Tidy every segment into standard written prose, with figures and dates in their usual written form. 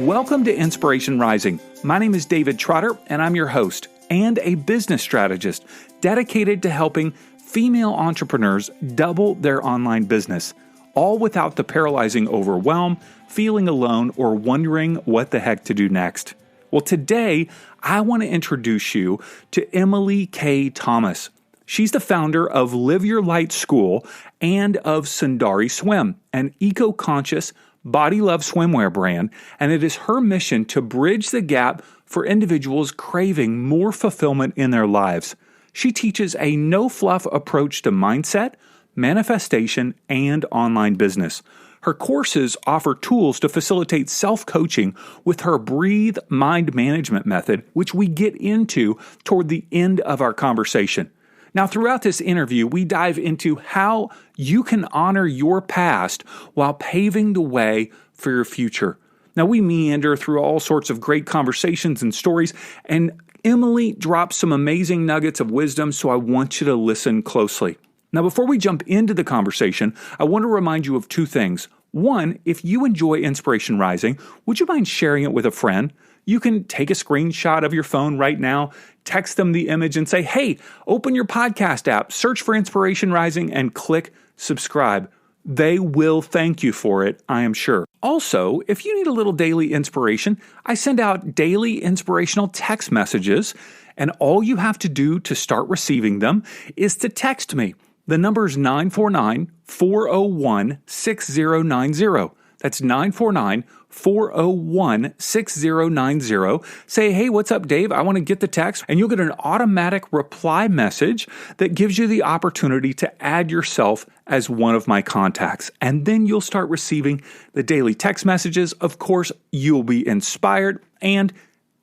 Welcome to Inspiration Rising. My name is David Trotter, and I'm your host and a business strategist dedicated to helping female entrepreneurs double their online business, all without the paralyzing overwhelm, feeling alone, or wondering what the heck to do next. Well, today, I want to introduce you to Emily K. Thomas. She's the founder of Live Your Light School and of Sundari Swim, an eco-conscious, body-love swimwear brand, and it is her mission to bridge the gap for individuals craving more fulfillment in their lives. She teaches a no-fluff approach to mindset, manifestation, and online business. Her courses offer tools to facilitate self-coaching with her Breathe Mind Management method, which we get into toward the end of our conversation. Now, throughout this interview, we dive into how you can honor your past while paving the way for your future. Now, we meander through all sorts of great conversations and stories, and Emily drops some amazing nuggets of wisdom, so I want you to listen closely. Now, before we jump into the conversation, I want to remind you of two things. One, if you enjoy Inspiration Rising, would you mind sharing it with a friend? You can take a screenshot of your phone right now, text them the image and say, hey, open your podcast app, search for Inspiration Rising, and click subscribe. They will thank you for it, I am sure. Also, if you need a little daily inspiration, I send out daily inspirational text messages, and all you have to do to start receiving them is to text me. The number is 949-401-6090. That's 949-401-6090. Say, hey, what's up, Dave? I want to get the text. And you'll get an automatic reply message that gives you the opportunity to add yourself as one of my contacts. And then you'll start receiving the daily text messages. Of course, you'll be inspired. And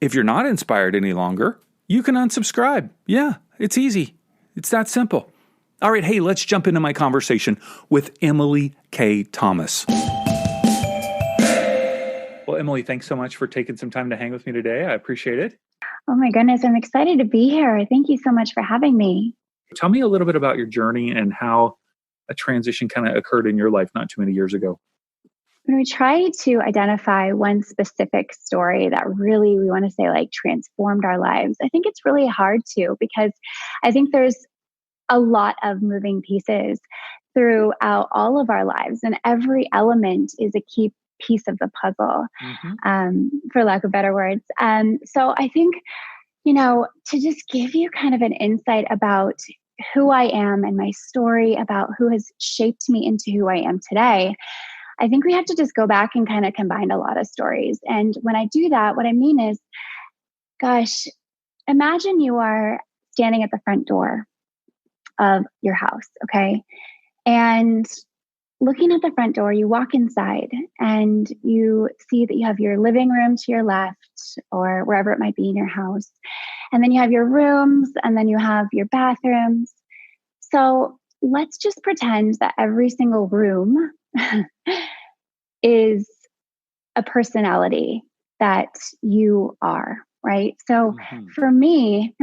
if you're not inspired any longer, you can unsubscribe. Yeah, it's easy. It's that simple. All right, hey, let's jump into my conversation with Emily K. Thomas. Well, Emily, thanks so much for taking some time to hang with me today. I appreciate it. Oh my goodness, I'm excited to be here. Thank you so much for having me. Tell me a little bit about your journey and how a transition kind of occurred in your life not too many years ago. When we try to identify one specific story that really, we want to say like transformed our lives, I think it's really hard to, because I think there's a lot of moving pieces throughout all of our lives, and every element is a key piece of the puzzle, for lack of better words. So I think, to just give you kind of an insight about who I am and my story about who has shaped me into who I am today, I think we have to just go back and kind of combine a lot of stories. And when I do that, what I mean is, gosh, imagine you are standing at the front door of your house, okay? And looking at the front door, you walk inside and you see that you have your living room to your left or wherever it might be in your house. And then you have your rooms and then you have your bathrooms. So let's just pretend that every single room is a personality that you are, right? So for me,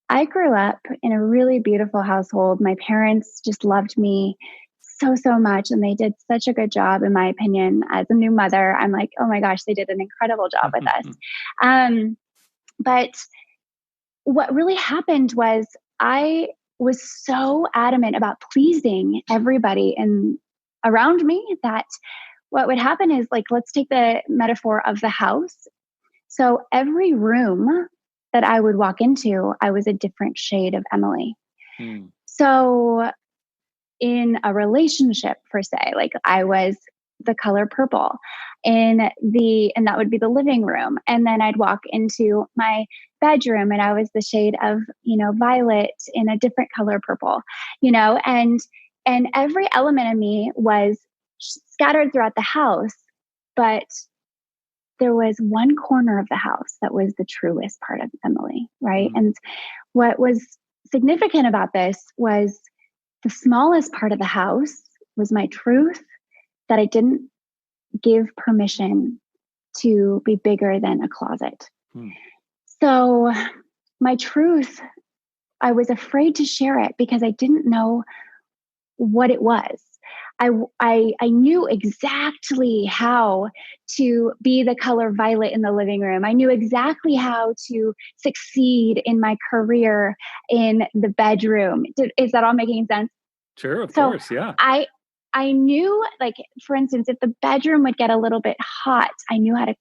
I grew up in a really beautiful household. My parents just loved me so much, and they did such a good job, in my opinion. As a new mother, I'm like, oh my gosh, they did an incredible job with us. But what really happened was I was so adamant about pleasing everybody around me that what would happen is, like, let's take the metaphor of the house. So every room that I would walk into, I was a different shade of Emily. So in a relationship, per se, like I was the color purple and that would be the living room. And then I'd walk into my bedroom and I was the shade of, violet in a different color purple, and every element of me was scattered throughout the house, but there was one corner of the house that was the truest part of Emily, right? And what was significant about this was the smallest part of the house was my truth that I didn't give permission to be bigger than a closet. So my truth, I was afraid to share it because I didn't know what it was. I knew exactly how to be the color violet in the living room. I knew exactly how to succeed in my career in the bedroom. Is that all making sense? Sure, of So course, yeah. I knew, like, for instance, if the bedroom would get a little bit hot, I knew how to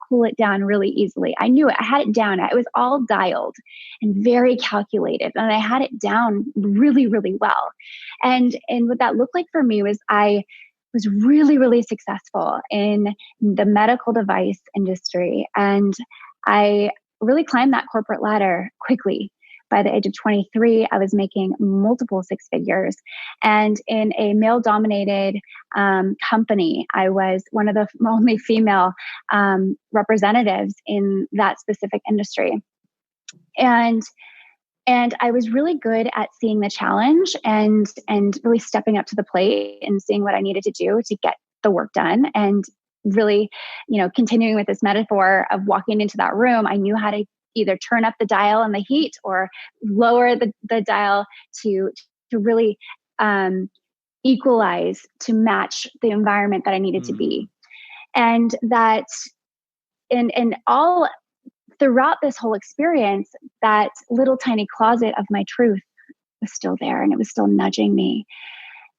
cool it down really easily. I knew it. I had it down. It was all dialed and very calculated, and I had it down really, really well. And what that looked like for me was I was really, really successful in the medical device industry, and I really climbed that corporate ladder quickly. By the age of 23, I was making multiple six figures. And in a male dominated company, I was one of the only female representatives in that specific industry. And I was really good at seeing the challenge and really stepping up to the plate and seeing what I needed to do to get the work done. And really, continuing with this metaphor of walking into that room, I knew how to either turn up the dial and the heat or lower the dial to really equalize to match the environment that I needed to be. And that in all throughout this whole experience, that little tiny closet of my truth was still there, and it was still nudging me.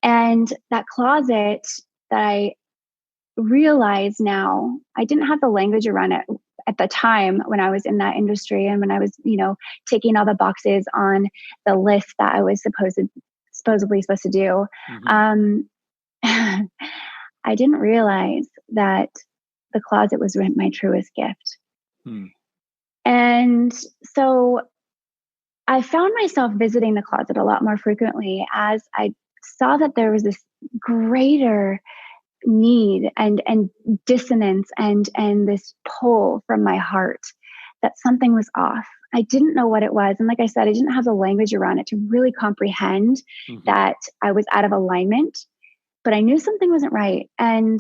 And that closet that I realize now, I didn't have the language around it at the time when I was in that industry and when I was, ticking all the boxes on the list that I was supposedly supposed to do. I didn't realize that the closet was my truest gift. And so I found myself visiting the closet a lot more frequently as I saw that there was this greater need and dissonance and this pull from my heart that something was off. I didn't know what it was. And like I said, I didn't have the language around it to really comprehend that I was out of alignment, but I knew something wasn't right. And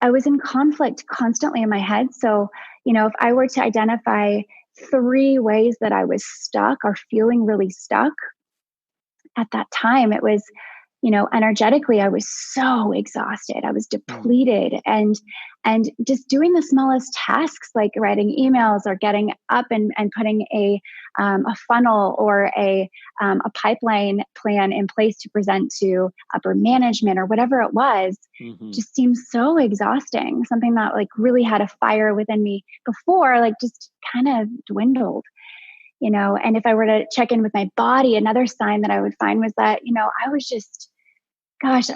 I was in conflict constantly in my head. So, if I were to identify 3 ways that I was stuck or feeling really stuck at that time, it was, energetically, I was so exhausted. I was depleted and just doing the smallest tasks like writing emails or getting up and putting a funnel or a pipeline plan in place to present to upper management or whatever it was, just seemed so exhausting. Something that like really had a fire within me before, like just kind of dwindled. And if I were to check in with my body, another sign that I would find was that, I was just,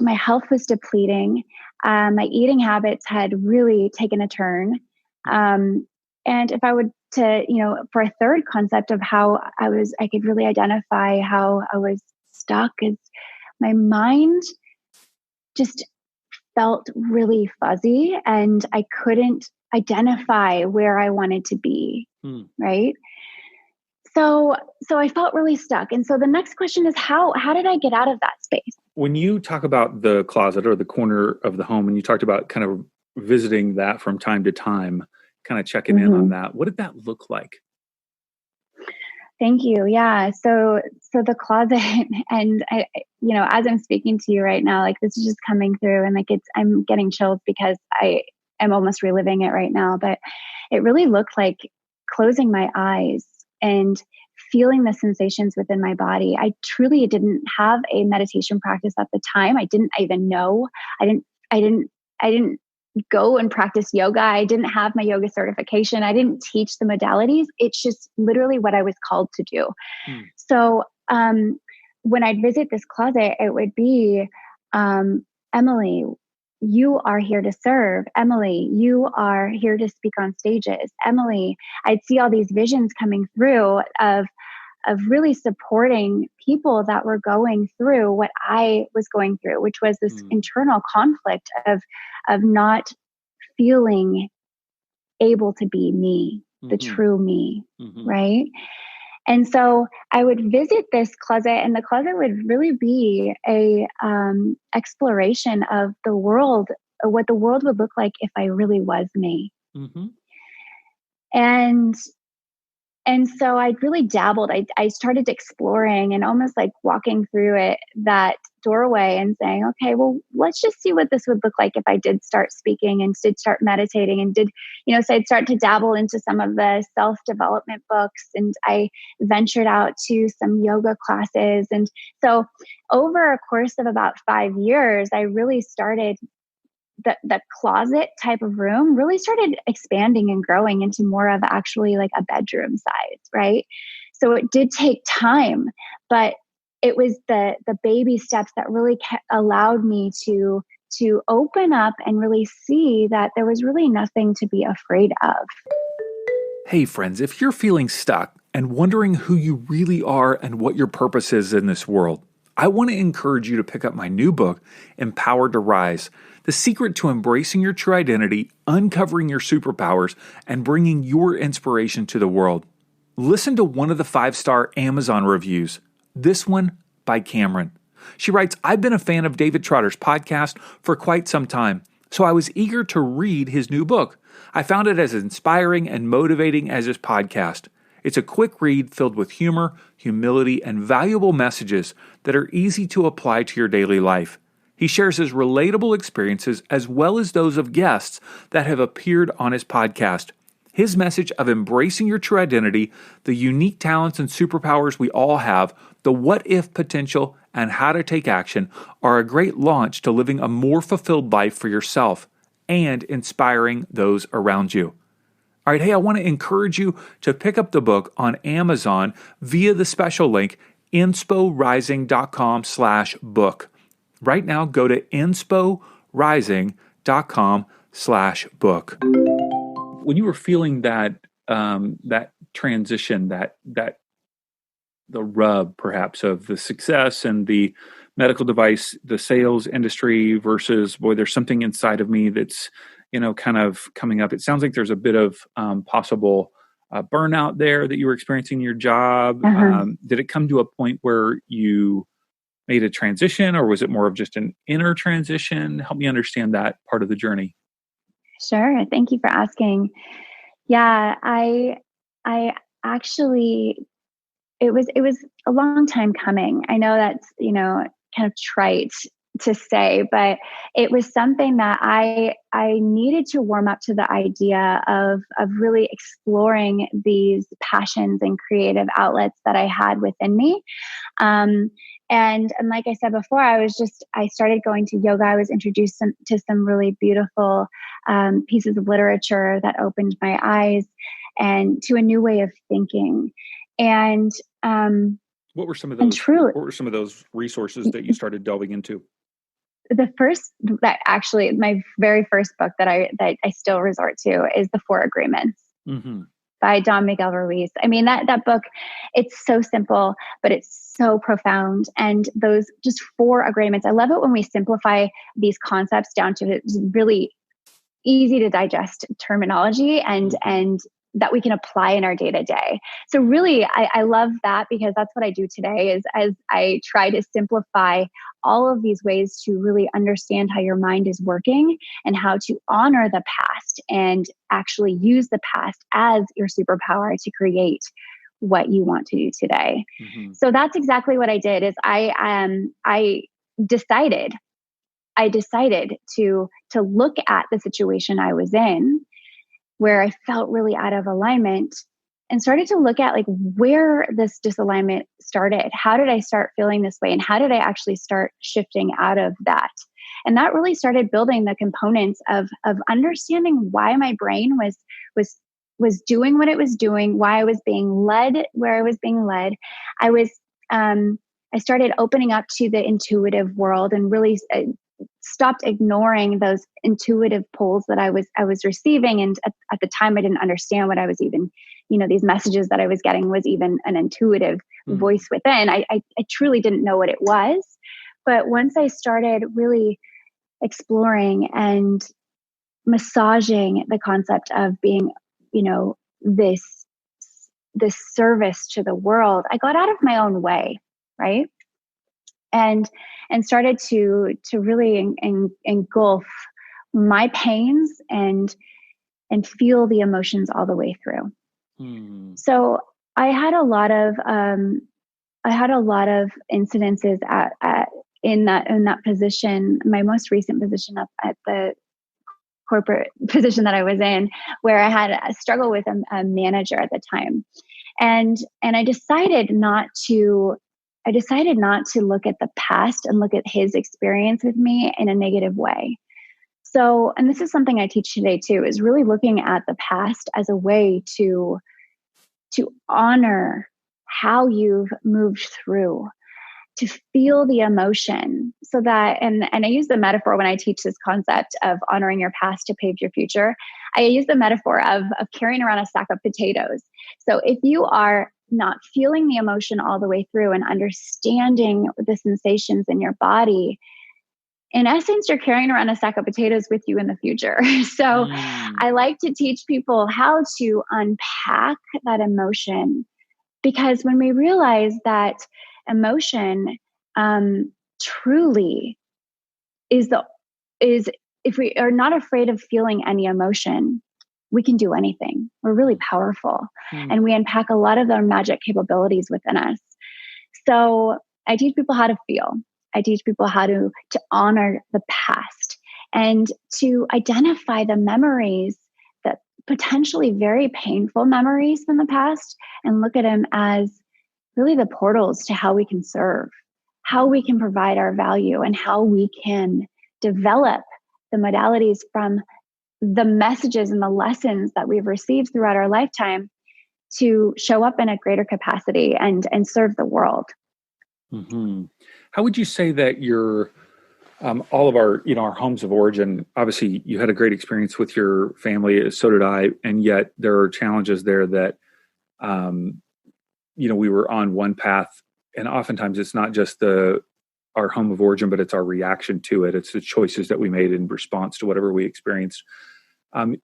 my health was depleting. My eating habits had really taken a turn. And if I would to, for a third concept of how I could really identify how I was stuck is my mind just felt really fuzzy and I couldn't identify where I wanted to be. Right. So I felt really stuck. And so the next question is how did I get out of that space? When you talk about the closet or the corner of the home, and you talked about kind of visiting that from time to time, kind of checking in on that, what did that look like? Thank you. Yeah. So the closet and I, as I'm speaking to you right now, like this is just coming through and like I'm getting chills because I am almost reliving it right now, but it really looked like closing my eyes and feeling the sensations within my body. I truly didn't have a meditation practice at the time. I didn't even know. I didn't go and practice yoga. I didn't have my yoga certification. I didn't teach the modalities. It's just literally what I was called to do. So when I'd visit this closet, it would be, Emily, you are here to serve. Emily, you are here to speak on stages. Emily, I'd see all these visions coming through of really supporting people that were going through what I was going through, which was this internal conflict of not feeling able to be me, the true me, right? And so I would visit this closet, and the closet would really be a exploration of the world, what the world would look like if I really was me. And so I really dabbled. I started exploring and almost like walking through it, that doorway and saying, okay, well, let's just see what this would look like if I did start speaking and did start meditating and did, so I'd start to dabble into some of the self-development books, and I ventured out to some yoga classes. And so over a course of about 5 years, I really started the closet type of room really started expanding and growing into more of actually like a bedroom size, right? So it did take time, but it was the baby steps that really allowed me to open up and really see that there was really nothing to be afraid of. Hey friends, if you're feeling stuck and wondering who you really are and what your purpose is in this world, I want to encourage you to pick up my new book, Empowered to Rise, the secret to embracing your true identity, uncovering your superpowers, and bringing your inspiration to the world. Listen to one of the 5-star Amazon reviews. This one by Cameron. She writes, I've been a fan of David Trotter's podcast for quite some time, so I was eager to read his new book. I found it as inspiring and motivating as his podcast. It's a quick read filled with humor, humility, and valuable messages that are easy to apply to your daily life. He shares his relatable experiences as well as those of guests that have appeared on his podcast. His message of embracing your true identity, the unique talents and superpowers we all have, the what-if potential, and how to take action are a great launch to living a more fulfilled life for yourself and inspiring those around you. All right, hey, I want to encourage you to pick up the book on Amazon via the special link, INSPORising.com/book. Right now, go to INSPORising.com/book. When you were feeling that transition, that the rub perhaps of the success and the medical device, the sales industry versus, boy, there's something inside of me that's, kind of coming up. It sounds like there's a bit of possible burnout there that you were experiencing in your job. Did it come to a point where you made a transition, or was it more of just an inner transition? Help me understand that part of the journey. Sure. Thank you for asking. Yeah, I actually, it was a long time coming. I know that's, kind of trite to say, but it was something that I needed to warm up to the idea of really exploring these passions and creative outlets that I had within me. And like I said before, I started going to yoga. I was introduced to some really beautiful pieces of literature that opened my eyes and to a new way of thinking. And what were some of those? What were some of those resources that you started delving into? My very first book that I still resort to is The 4 Agreements. Mm-hmm. By Don Miguel Ruiz. I mean, that book, it's so simple, but it's so profound. And those just 4 agreements, I love it when we simplify these concepts down to really easy to digest terminology and that we can apply in our day to day. So really, I love that, because that's what I do today is as I try to simplify all of these ways to really understand how your mind is working and how to honor the past and actually use the past as your superpower to create what you want to do today. Mm-hmm. So that's exactly what I did is I decided to look at the situation I was in, where I felt really out of alignment, and started to look at like where this disalignment started. How did I start feeling this way? And how did I actually start shifting out of that? And that really started building the components of understanding why my brain was doing what it was doing, why I was being led where I was being led. I started opening up to the intuitive world and really stopped ignoring those intuitive pulls that I was receiving. And at the time, I didn't understand what I was even, these messages that I was getting was even an intuitive voice within. I truly didn't know what it was. But once I started really exploring and massaging the concept of being, this service to the world, I got out of my own way, right? And started to really engulf my pains and feel the emotions all the way through. So I had a lot of incidences in that position, my most recent position up at the corporate position that I was in, where I had a struggle with a manager at the time. And I decided not to look at the past and look at his experience with me in a negative way. So, and this is something I teach today too, is really looking at the past as a way to honor how you've moved through, to feel the emotion, so that, and I use the metaphor when I teach this concept of honoring your past to pave your future. I use the metaphor of carrying around a sack of potatoes. So if you are not feeling the emotion all the way through and understanding the sensations in your body, in essence, you're carrying around a sack of potatoes with you in the future. So I like to teach people how to unpack that emotion, because when we realize that emotion truly is if we are not afraid of feeling any emotion, we can do anything. We're really powerful, and we unpack a lot of our magic capabilities within us. So I teach people how to feel. I teach people how to honor the past and to identify the memories, that potentially very painful memories from the past, and look at them as really the portals to how we can serve, how we can provide our value, and how we can develop the modalities from the messages and the lessons that we've received throughout our lifetime to show up in a greater capacity and serve the world. Mm-hmm. How would you say that your all of our our homes of origin? Obviously, you had a great experience with your family, so did I, and yet there are challenges there that we were on one path, and oftentimes it's not just our home of origin, but it's our reaction to it. It's the choices that we made in response to whatever we experienced.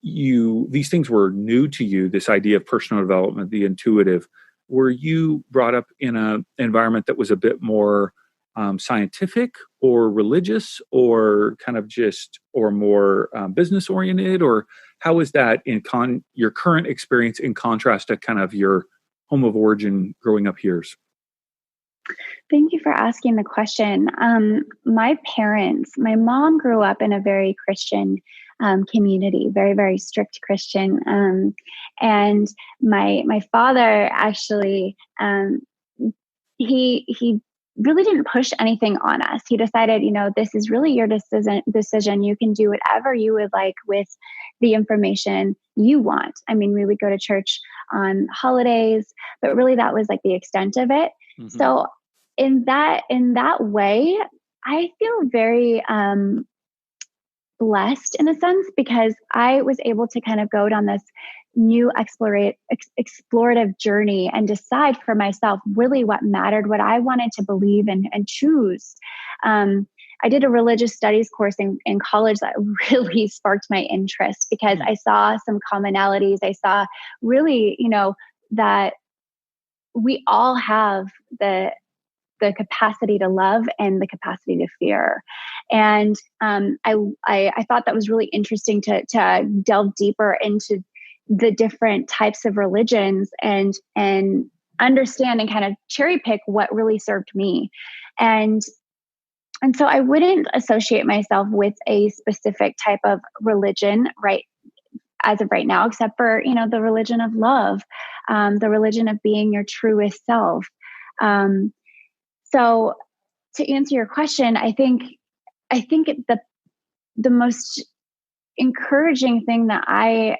These things were new to you, this idea of personal development, the intuitive. Were you brought up in an environment that was a bit more scientific or religious, or kind of or more business oriented? Or how is that in your current experience in contrast to kind of your home of origin growing up years? Thank you for asking the question. My mom grew up in a very Christian community, very, very strict Christian. And my father actually, he really didn't push anything on us. He decided, this is really your decision. You can do whatever you would like with the information you want. I mean, we would go to church on holidays, but really that was like the extent of it. Mm-hmm. So in that way, I feel very blessed in a sense, because I was able to kind of go down this new explorative journey and decide for myself really what mattered, what I wanted to believe in and choose. I did a religious studies course in college that really sparked my interest, because I saw some commonalities. I saw really, that we all have the capacity to love and the capacity to fear. And I thought that was really interesting to delve deeper into the different types of religions and understand and kind of cherry pick what really served me. And so I wouldn't associate myself with a specific type of religion right as of right now, except for, the religion of love, the religion of being your truest self. So to answer your question, I think the most encouraging thing that I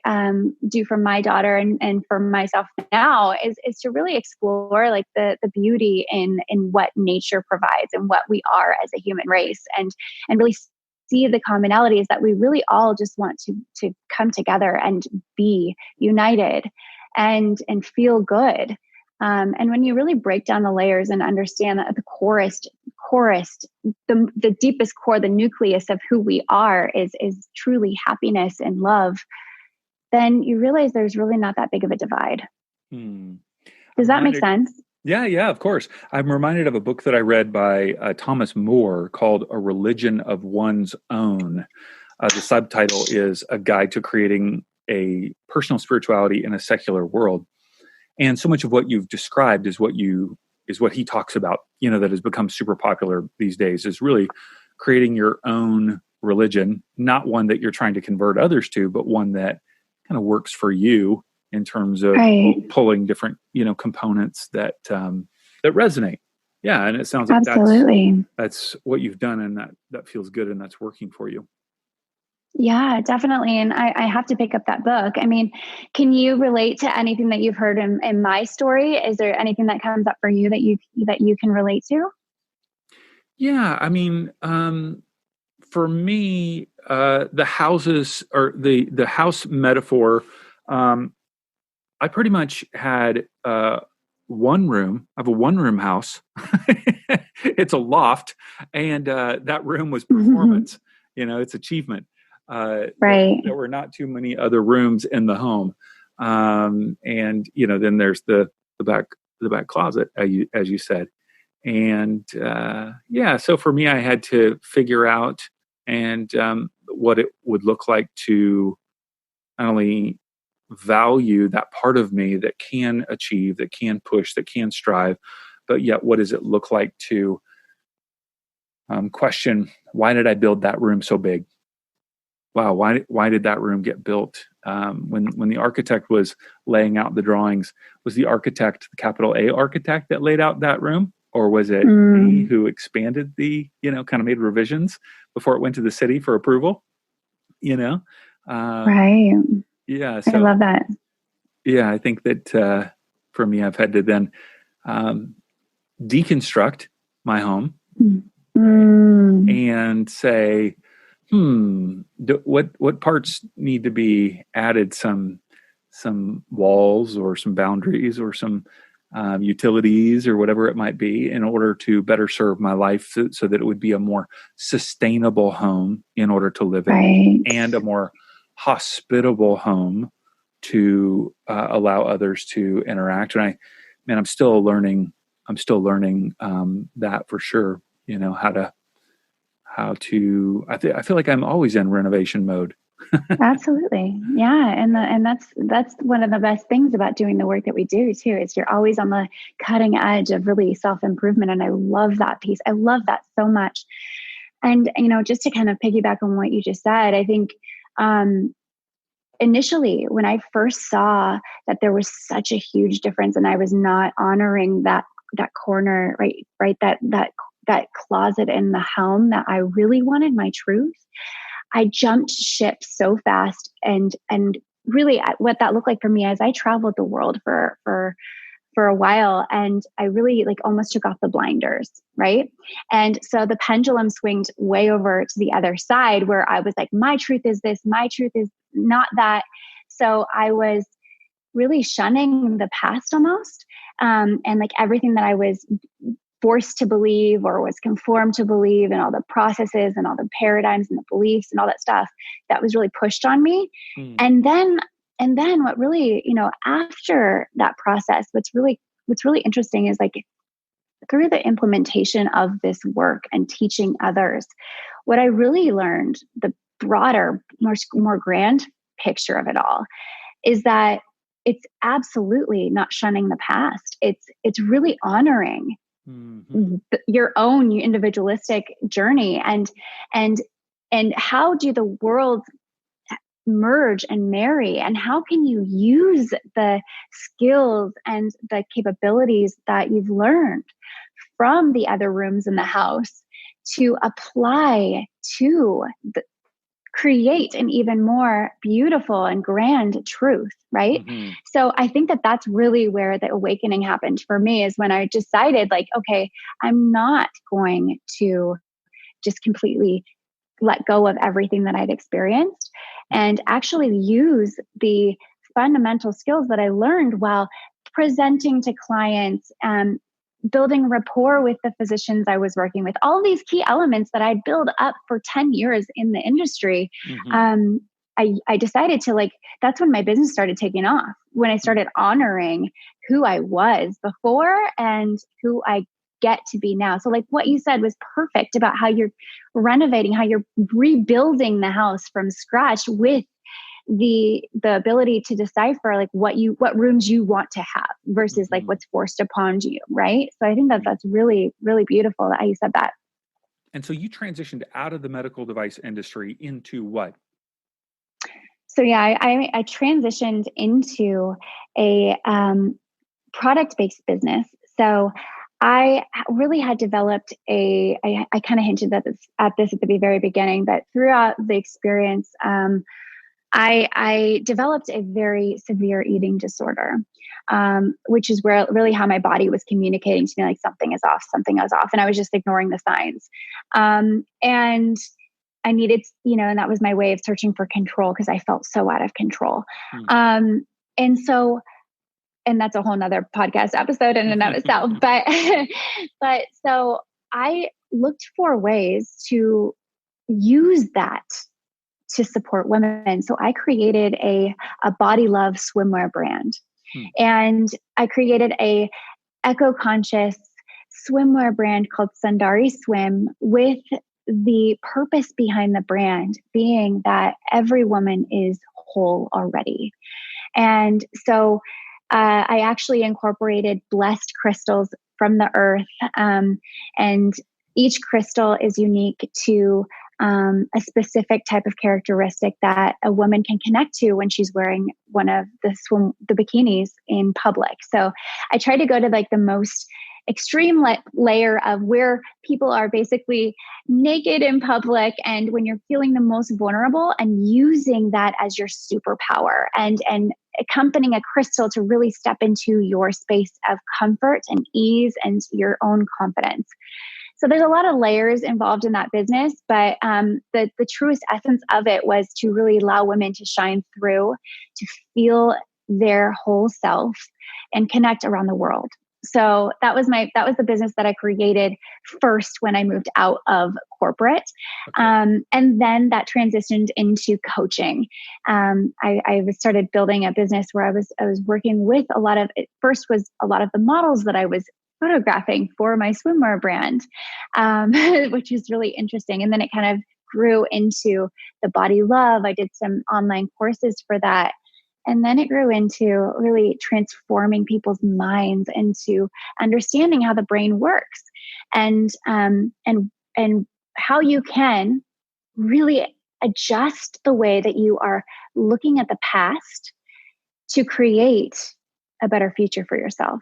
do for my daughter and for myself now is to really explore like the beauty in what nature provides and what we are as a human race, and really see the commonalities that we really all just want to come together and be united and feel good. And when you really break down the layers and understand that the the deepest core, the nucleus of who we are is truly happiness and love, then you realize there's really not that big of a divide. Does that make sense? Yeah, of course. I'm reminded of a book that I read by Thomas More called A Religion of One's Own. The subtitle is A Guide to Creating a Personal Spirituality in a Secular World. And so much of what you've described is is what he talks about, that has become super popular these days, is really creating your own religion, not one that you're trying to convert others to, but one that kind of works for you in terms of pulling different, components that resonate. Yeah. And it sounds like that's what you've done, and that feels good, and that's working for you. Yeah, definitely. And I have to pick up that book. I mean, can you relate to anything that you've heard in my story? Is there anything that comes up for you that you can relate to? Yeah. I mean, for me, the houses, or the house metaphor, I pretty much had one room. I have a one-room house. It's a loft, and that room was performance. It's achievement. Right. There were not too many other rooms in the home, and then there's the back closet, as you said, and So for me, I had to figure out and what it would look like to not only value that part of me that can achieve, that can push, that can strive, but yet what does it look like to question, why did I build that room so big? Wow, why did that room get built? When the architect was laying out the drawings, was the architect, the capital A architect, that laid out that room? Or was it me who expanded kind of made revisions before it went to the city for approval? Right. Yeah. So I love that. Yeah, I think that for me, I've had to then deconstruct my home and say, what parts need to be added, some walls or some boundaries or some utilities or whatever it might be, in order to better serve my life, so that it would be a more sustainable home in order to live in, and a more hospitable home to allow others to interact. And I'm still learning that for sure. How to. I feel like I'm always in renovation mode. Absolutely. Yeah. And that's one of the best things about doing the work that we do too, is you're always on the cutting edge of really self-improvement. And I love that piece. I love that so much. And, just to kind of piggyback on what you just said, I think, initially, when I first saw that there was such a huge difference and I was not honoring that corner, right, that closet in the home that I really wanted my truth, I jumped ship so fast. And really what that looked like for me, as I traveled the world for a while, and I really almost took off the blinders, right? And so the pendulum swinged way over to the other side, where I was like, my truth is this, my truth is not that. So I was really shunning the past almost, and everything that I was forced to believe or was conformed to believe, and all the processes and all the paradigms and the beliefs and all that stuff that was really pushed on me. And then what really, after that process, what's really interesting is through the implementation of this work and teaching others, what I really learned, the broader, more grand picture of it all, is that it's absolutely not shunning the past. It's really honoring your own individualistic journey, and how do the worlds merge and marry, and how can you use the skills and the capabilities that you've learned from the other rooms in the house to apply to create an even more beautiful and grand truth, right? So I think that that's really where the awakening happened for me, is when I decided okay, I'm not going to just completely let go of everything that I'd experienced, and actually use the fundamental skills that I learned while presenting to clients and building rapport with the physicians I was working with. All these key elements that I'd built up for 10 years in the industry. I decided to that's when my business started taking off, when I started honoring who I was before and who I get to be now. So what you said was perfect about how you're renovating, how you're rebuilding the house from scratch with the ability to decipher like what rooms you want to have versus like what's forced upon you. Right. So I think that that's really, really beautiful that you said that. And so you transitioned out of the medical device industry into what? So yeah, I transitioned into a product-based business. So I really had developed I kind of hinted at this at the very beginning, but throughout the experience, I developed a very severe eating disorder, which is where really how my body was communicating to me, like something is off, and I was just ignoring the signs. And I needed, and that was my way of searching for control because I felt so out of control. And so, and that's a whole nother podcast episode in and of itself. But so I looked for ways to use that to support women. So I created a body love swimwear brand. And I created a eco-conscious swimwear brand called Sundari Swim, with the purpose behind the brand being that every woman is whole already. And so I actually incorporated blessed crystals from the earth. And each crystal is unique to a specific type of characteristic that a woman can connect to when she's wearing one of the bikinis in public. So I try to go to like the most extreme layer of where people are basically naked in public, and when you're feeling the most vulnerable, and using that as your superpower, and accompanying a crystal to really step into your space of comfort and ease and your own confidence. So there's a lot of layers involved in that business, but the truest essence of it was to really allow women to shine through, to feel their whole self and connect around the world. So that was the business that I created first when I moved out of corporate. Okay. And then that transitioned into coaching. I started building a business where I was working with it first was a lot of the models that I was photographing for my swimwear brand, which is really interesting. And then it kind of grew into the body love. I did some online courses for that. And then it grew into really transforming people's minds into understanding how the brain works, and how you can really adjust the way that you are looking at the past to create a better future for yourself.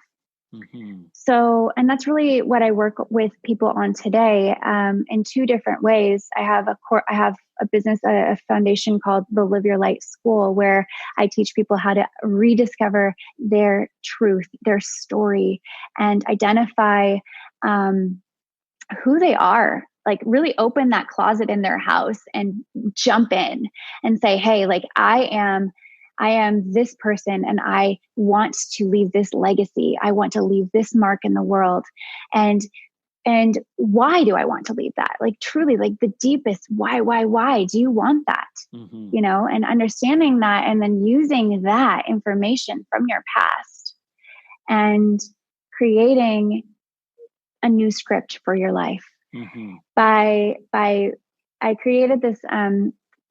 So, and that's really what I work with people on today, in two different ways. I have a business, a foundation called the Live Your Light School, where I teach people how to rediscover their truth, their story, and identify who they are. Like really open that closet in their house and jump in and say, hey, like I am this person, and I want to leave this legacy. I want to leave this mark in the world. And why do I want to leave that? Like truly, like the deepest why do you want that? And understanding that, and then using that information from your past and creating a new script for your life. I created this,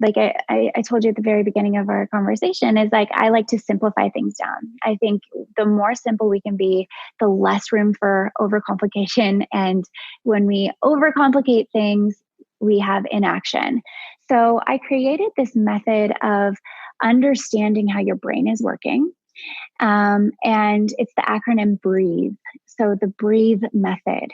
like I told you at the very beginning of our conversation, is like, I like to simplify things down. I think the more simple we can be, the less room for overcomplication. And when we overcomplicate things, we have inaction. So I created this method of understanding how your brain is working. And it's the acronym BREATHE. So the BREATHE method.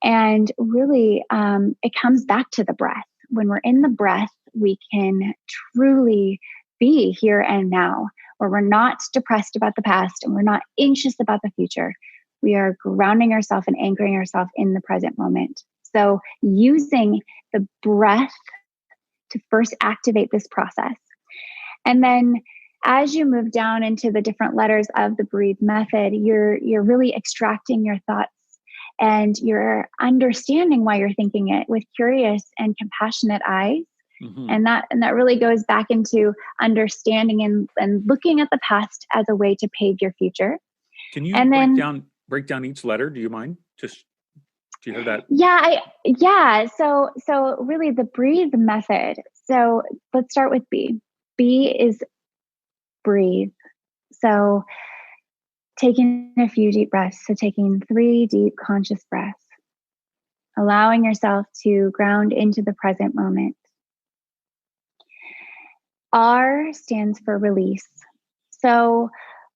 And really, it comes back to the breath. When we're in the breath, we can truly be here and now, where we're not depressed about the past and we're not anxious about the future. We are grounding ourselves and anchoring ourselves in the present moment. So using the breath to first activate this process. And then as you move down into the different letters of the BREATHE method, you're really extracting your thoughts, and you're understanding why you're thinking it with curious and compassionate eyes. And that really goes back into understanding and looking at the past as a way to pave your future. Can you break down each letter? Do you mind? Just, do you have that? Yeah. So really the BREATHE method. So let's start with B. B is breathe. So taking a few deep breaths, so taking 3 deep conscious breaths, allowing yourself to ground into the present moment. R stands for release. So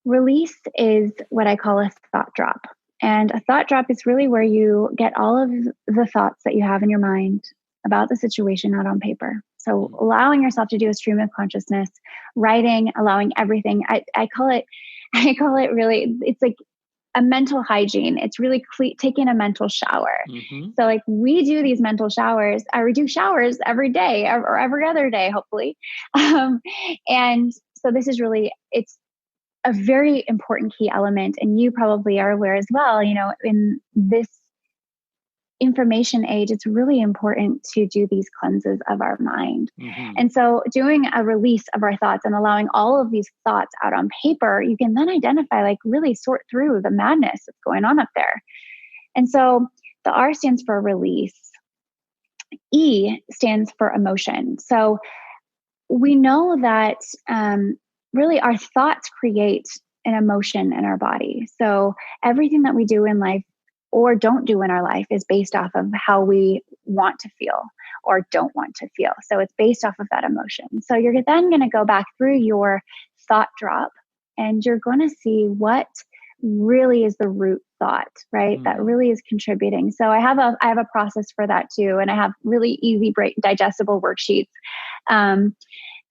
release is what I call a thought drop. And a thought drop is really where you get all of the thoughts that you have in your mind about the situation out on paper. So allowing yourself to do a stream of consciousness, writing, allowing everything. I call it really, it's like a mental hygiene. It's really taking a mental shower. Mm-hmm. So like we do these mental showers, or we do showers every day or every other day, hopefully. And so this is really, it's a very important key element. And you probably are aware as well, in this information age, it's really important to do these cleanses of our mind. Mm-hmm. And so doing a release of our thoughts and allowing all of these thoughts out on paper, you can then identify, like really sort through the madness that's going on up there. And so the R stands for release. E stands for emotion. So we know that really our thoughts create an emotion in our body. So everything that we do in life or don't do in our life is based off of how we want to feel or don't want to feel. So it's based off of that emotion. So you're then going to go back through your thought drop and you're going to see what really is the root thought, right? That really is contributing. So I have a process for that too. And I have really easy, digestible worksheets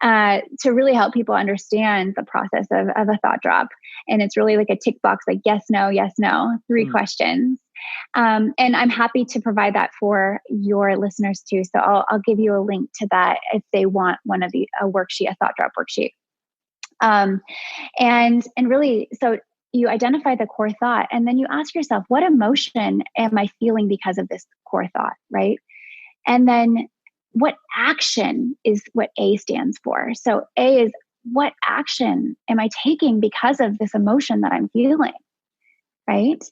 to really help people understand the process of a thought drop. And it's really like a tick box, like yes, no, 3 questions. And I'm happy to provide that for your listeners too. So I'll give you a link to that if they want one of a thought drop worksheet. And really, so you identify the core thought and then you ask yourself, what emotion am I feeling because of this core thought, right? And then what action is what A stands for. So A is, what action am I taking because of this emotion that I'm feeling, right?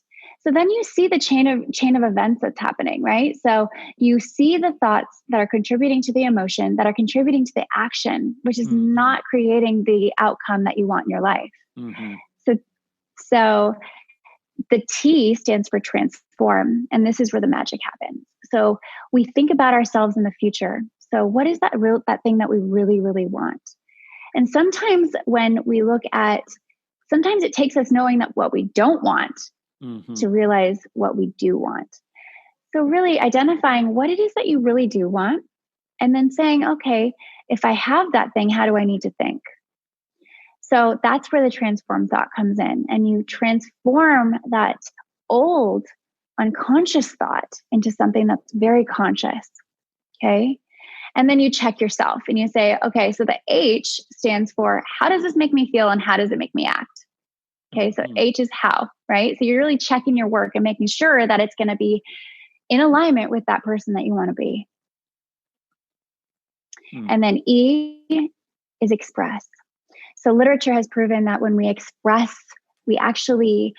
So then you see the chain of events that's happening, right? So you see the thoughts that are contributing to the emotion, that are contributing to the action, which is not creating the outcome that you want in your life. Mm-hmm. So the T stands for transform, and this is where the magic happens. So we think about ourselves in the future. So what is that thing that we really, really want? And sometimes sometimes it takes us knowing that what we don't want to realize what we do want. So really identifying what it is that you really do want, and then saying, okay, if I have that thing, how do I need to think? So that's where the transform thought comes in, and you transform that old unconscious thought into something that's very conscious. Okay. And then you check yourself and you say, okay, so the H stands for how does this make me feel and how does it make me act? Okay. So H is how, right? So you're really checking your work and making sure that it's going to be in alignment with that person that you want to be. And then E is express. So literature has proven that when we express, we actually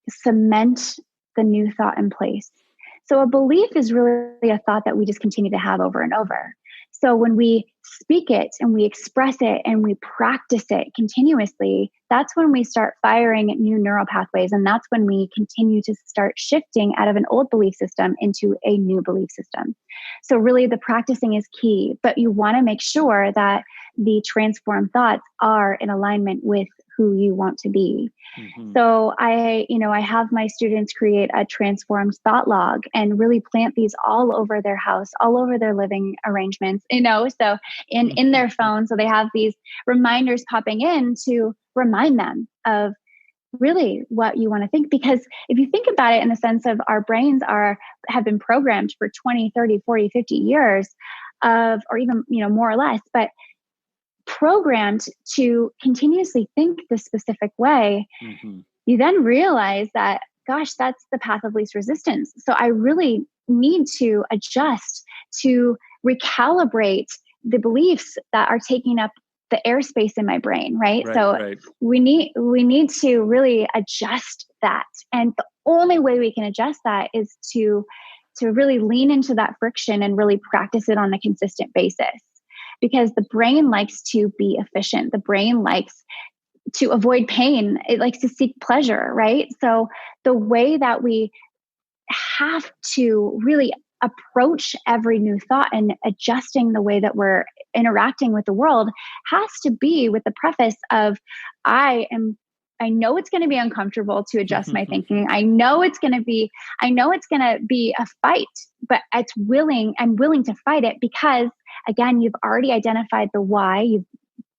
cement the new thought in place. So a belief is really a thought that we just continue to have over and over. So when we speak it and we express it and we practice it continuously, that's when we start firing new neural pathways. And that's when we continue to start shifting out of an old belief system into a new belief system. So really the practicing is key, but you want to make sure that the transformed thoughts are in alignment with who you want to be. So I have my students create a transformed thought log and really plant these all over their house, all over their living arrangements, so in their phone. So they have these reminders popping in to remind them of really what you want to think. Because if you think about it in the sense of our brains have been programmed for 20, 30, 40, 50 years or even, more or less, but programmed to continuously think this specific way, you then realize that, gosh, that's the path of least resistance. So I really need to adjust to recalibrate the beliefs that are taking up the airspace in my brain, right? We need to really adjust that. And the only way we can adjust that is to really lean into that friction and really practice it on a consistent basis. Because the brain likes to be efficient. The brain likes to avoid pain. It likes to seek pleasure, right? So the way that we have to really approach every new thought and adjusting the way that we're interacting with the world has to be with the preface of I know it's going to be uncomfortable to adjust my thinking. I know it's going to be a fight, but I'm willing to fight it because again, you've already identified the why. You've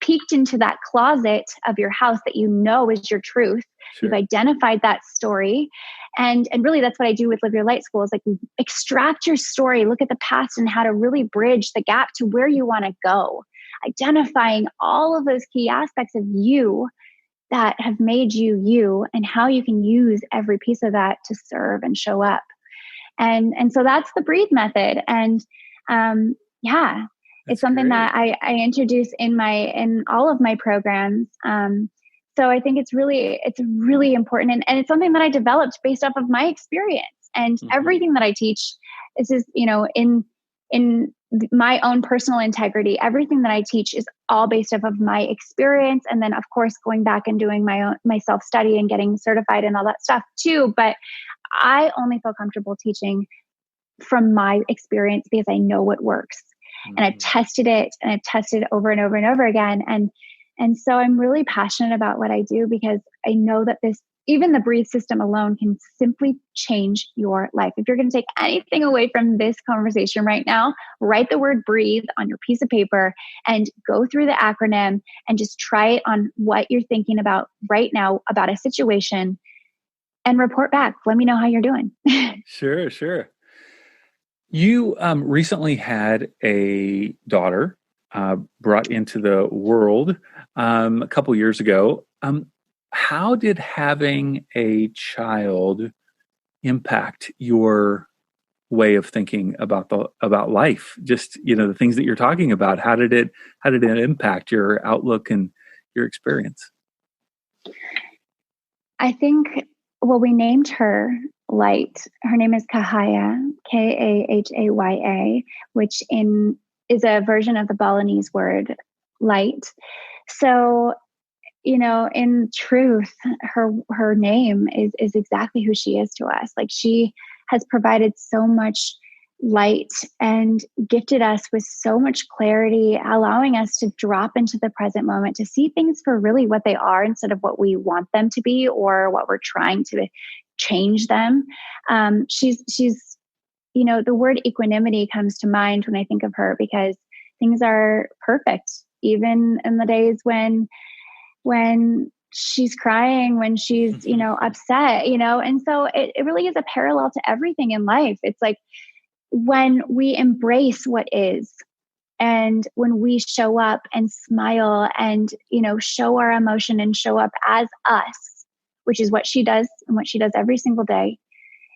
peeked into that closet of your house that you know is your truth. Sure. You've identified that story. And really that's what I do with Live Your Light School is like extract your story, look at the past and how to really bridge the gap to where you want to go. Identifying all of those key aspects of you that have made you you and how you can use every piece of that to serve and show up. And so that's the breathe method. And it's something great. that I introduce in all of my programs. So I think it's really important. And it's something that I developed based off of my experience. And everything that I teach is in my own personal integrity. Everything that I teach is all based off of my experience. And then of course, going back and doing my self-study and getting certified and all that stuff too. But I only feel comfortable teaching from my experience because I know what works. And I've tested it over and over and over again. And so I'm really passionate about what I do because I know that even the breathe system alone can simply change your life. If you're going to take anything away from this conversation right now, write the word breathe on your piece of paper and go through the acronym and just try it on what you're thinking about right now about a situation and report back. Let me know how you're doing. Sure. You recently had a daughter brought into the world a couple years ago. How did having a child impact your way of thinking about life? Just the things that you're talking about. How did it impact your outlook and your experience? I think, well, we named her Light. Her name is Kahaya, Kahaya, which is a version of the Balinese word light. So, in truth, her name is exactly who she is to us. Like she has provided so much light and gifted us with so much clarity, allowing us to drop into the present moment, to see things for really what they are instead of what we want them to be or what we're trying to change them. She's the word equanimity comes to mind when I think of her because things are perfect, even in the days when she's crying, when she's, upset, and so it really is a parallel to everything in life. It's like when we embrace what is and when we show up and smile and, show our emotion and show up as us, which is what she does and what she does every single day,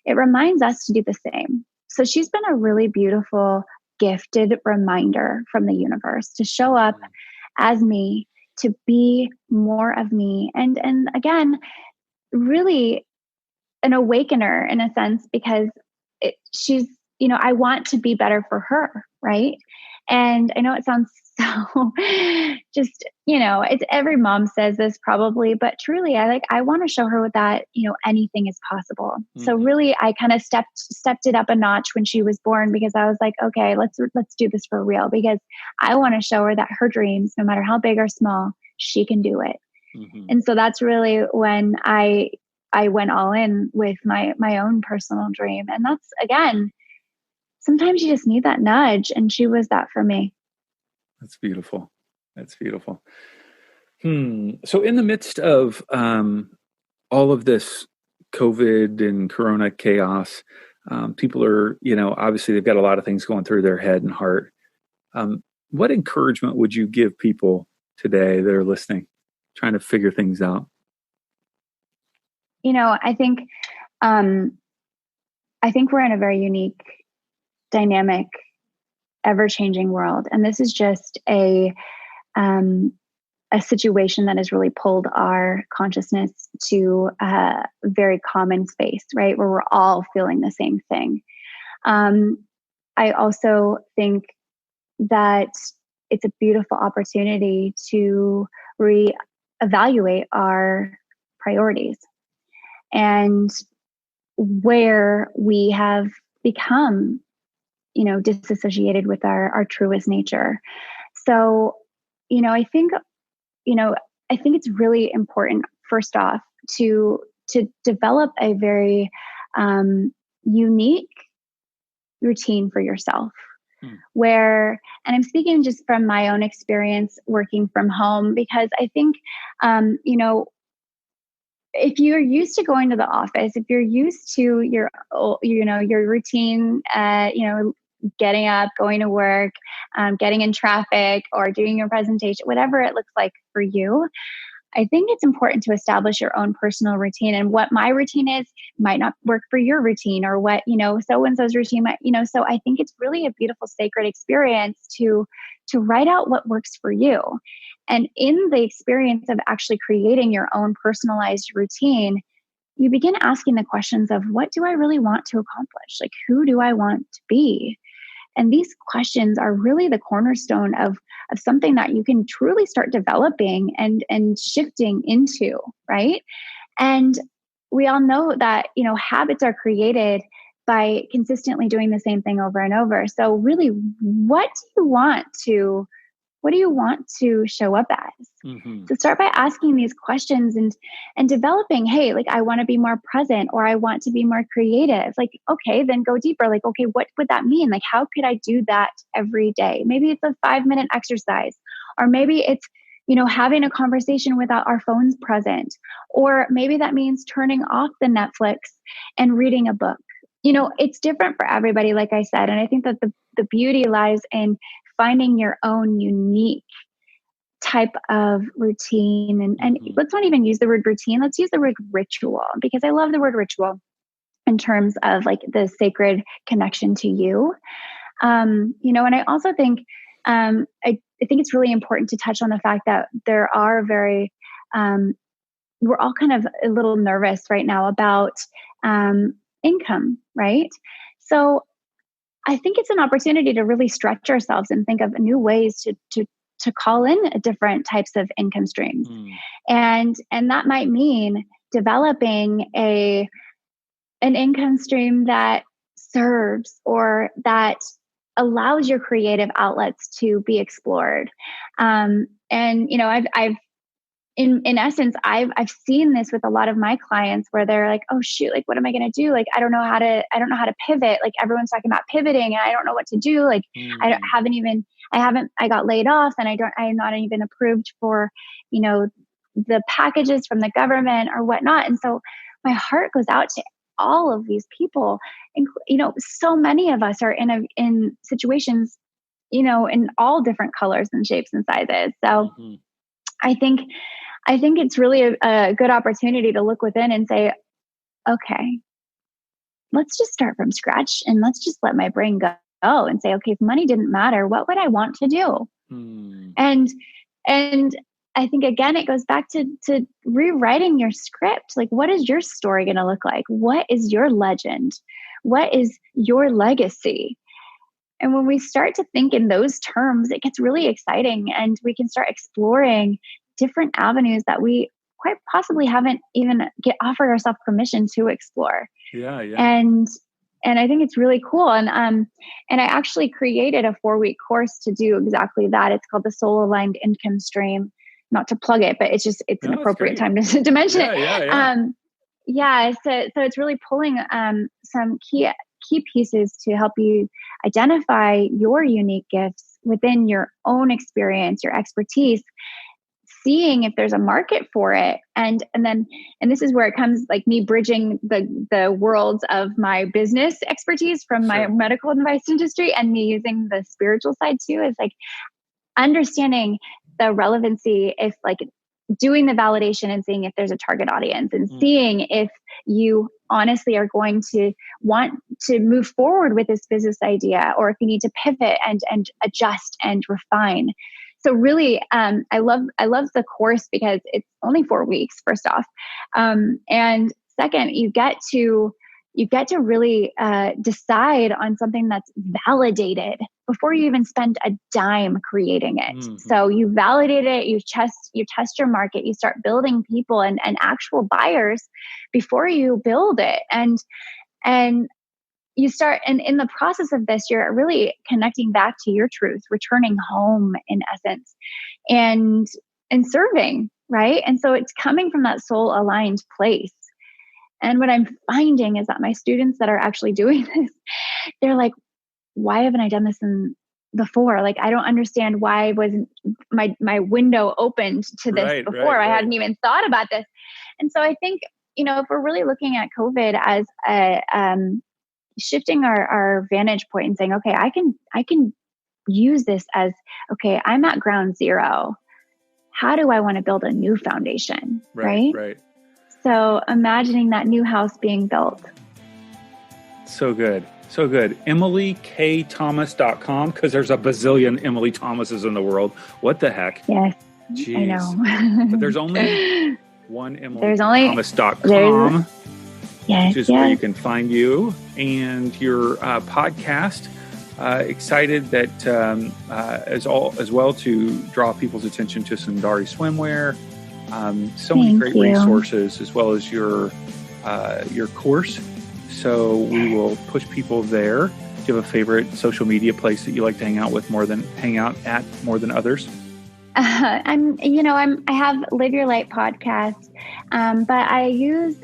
it reminds us to do the same. So she's been a really beautiful, gifted reminder from the universe to show up as me, to be more of me. And again, really an awakener in a sense, because she's, I want to be better for her. Right. And I know it sounds so just, it's every mom says this probably, but truly I want to show her that, anything is possible. So really I kind of stepped it up a notch when she was born because I was like, okay, let's do this for real, because I want to show her that her dreams, no matter how big or small, she can do it. And so that's really when I went all in with my own personal dream. And that's, again, sometimes you just need that nudge. And she was that for me. That's beautiful. So in the midst of all of this COVID and Corona chaos, people are, obviously they've got a lot of things going through their head and heart. What encouragement would you give people today that are listening, trying to figure things out? I think we're in a very unique, dynamic, ever-changing world. And this is just a situation that has really pulled our consciousness to a very common space, right? Where we're all feeling the same thing. I also think that it's a beautiful opportunity to evaluate our priorities and where we have become, disassociated with our truest nature. So, I think, I think it's really important, first off, to develop a very unique routine for yourself. Where, and I'm speaking just from my own experience working from home, because I think, if you're used to going to the office, if you're used to your routine, getting up, going to work, getting in traffic or doing your presentation, whatever it looks like for you, I think it's important to establish your own personal routine, and what my routine is might not work for your routine, or what, so-and-so's routine might, so I think it's really a beautiful, sacred experience to write out what works for you. And in the experience of actually creating your own personalized routine, you begin asking the questions of, what do I really want to accomplish? Like, who do I want to be? And these questions are really the cornerstone of something that you can truly start developing and shifting into, right? And we all know that, habits are created by consistently doing the same thing over and over. So really, what do you want to show up as? Mm-hmm. So start by asking these questions and developing, hey, like, I want to be more present, or I want to be more creative. Like, okay, then go deeper. Like, okay, what would that mean? Like, how could I do that every day? Maybe it's a 5-minute exercise, or maybe it's, having a conversation without our phones present, or maybe that means turning off the Netflix and reading a book. It's different for everybody, like I said. And I think that the beauty lies in finding your own unique type of routine. And mm-hmm. Let's not even use the word routine. Let's use the word ritual, because I love the word ritual in terms of like the sacred connection to you. And I also think, I think it's really important to touch on the fact that there are we're all kind of a little nervous right now about income, right? So I think it's an opportunity to really stretch ourselves and think of new ways to call in different types of income streams. And that might mean developing an income stream that serves, or that allows your creative outlets to be explored. And I've in essence, I've seen this with a lot of my clients, where they're like, oh shoot, like, what am I going to do? Like, I don't know how to pivot. Like, everyone's talking about pivoting and I don't know what to do. Like, I got laid off, and I'm not even approved for, the packages from the government or whatnot. And so my heart goes out to all of these people. And, so many of us are in situations, in all different colors and shapes and sizes. So I think it's really a good opportunity to look within and say, okay, let's just start from scratch, and let's just let my brain go and say, okay, if money didn't matter, what would I want to do? And I think, again, it goes back to rewriting your script. Like, what is your story going to look like? What is your legend? What is your legacy? And when we start to think in those terms, it gets really exciting, and we can start exploring different avenues that we quite possibly haven't even offered ourselves permission to explore. Yeah. And I think it's really cool. And I actually created a 4-week course to do exactly that. It's called the Soul Aligned Income Stream. Not to plug it, but it's an appropriate time to mention it. Yeah. So it's really pulling some key pieces to help you identify your unique gifts within your own experience, your expertise, seeing if there's a market for it. And this is where it comes, like, me bridging the worlds of my business expertise from my medical device industry, and me using the spiritual side too, is like understanding the relevancy, if like doing the validation and seeing if there's a target audience, and seeing if you honestly are going to want to move forward with this business idea, or if you need to pivot and adjust and refine. So really, I love the course because it's only 4 weeks, first off. And second, you get to you get to really decide on something that's validated before you even spend a dime creating it. Mm-hmm. So you validate it, you test your market, you start building people and actual buyers before you build it. And you start, and in the process of this, you're really connecting back to your truth, returning home in essence, and serving, right? And so it's coming from that soul aligned place. And what I'm finding is that my students that are actually doing this, they're like, why haven't I done this before? Like, I don't understand why wasn't my window opened to this before. I hadn't even thought about this. And so I think, if we're really looking at COVID as shifting our vantage point and saying, okay, I can use this as, okay, I'm at ground zero. How do I want to build a new foundation? Right. So imagining that new house being built. So good. So good. EmilyKThomas.com, because there's a bazillion Emily Thomases in the world. What the heck? Yes. Jeez. I know. But there's only one EmilyThomas.com, which is where you can find you and your podcast. Excited that as well to draw people's attention to Sundari Swimwear. So many great resources, as well as your course. So we will push people there. Do you have a favorite social media place that you like to hang out at more than others? I have Live Your Light podcast, but I use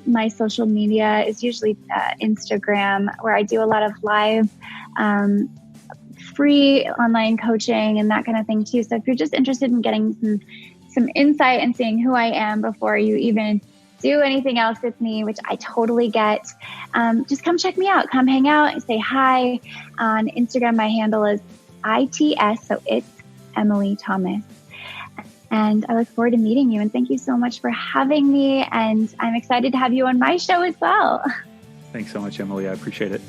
my social media is usually Instagram, where I do a lot of live free online coaching and that kind of thing too. So if you're just interested in getting some insight and seeing who I am before you even do anything else with me, which I totally get, just come check me out. Come hang out and say hi. On Instagram, my handle is ITS, so it's Emily Thomas. And I look forward to meeting you. And thank you so much for having me. And I'm excited to have you on my show as well. Thanks so much, Emily. I appreciate it.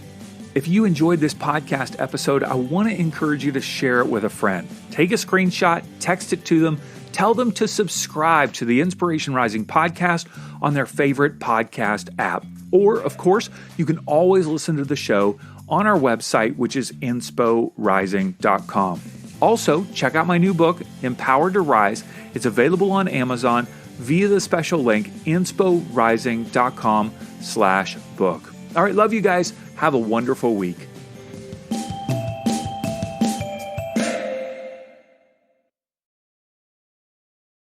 If you enjoyed this podcast episode, I want to encourage you to share it with a friend. Take a screenshot, text it to them, tell them to subscribe to the Inspiration Rising podcast on their favorite podcast app. Or, of course, you can always listen to the show on our website, which is INSPORising.com. Also, check out my new book, Empowered to Rise. It's available on Amazon via the special link, INSPORising.com/book. All right, love you guys. Have a wonderful week.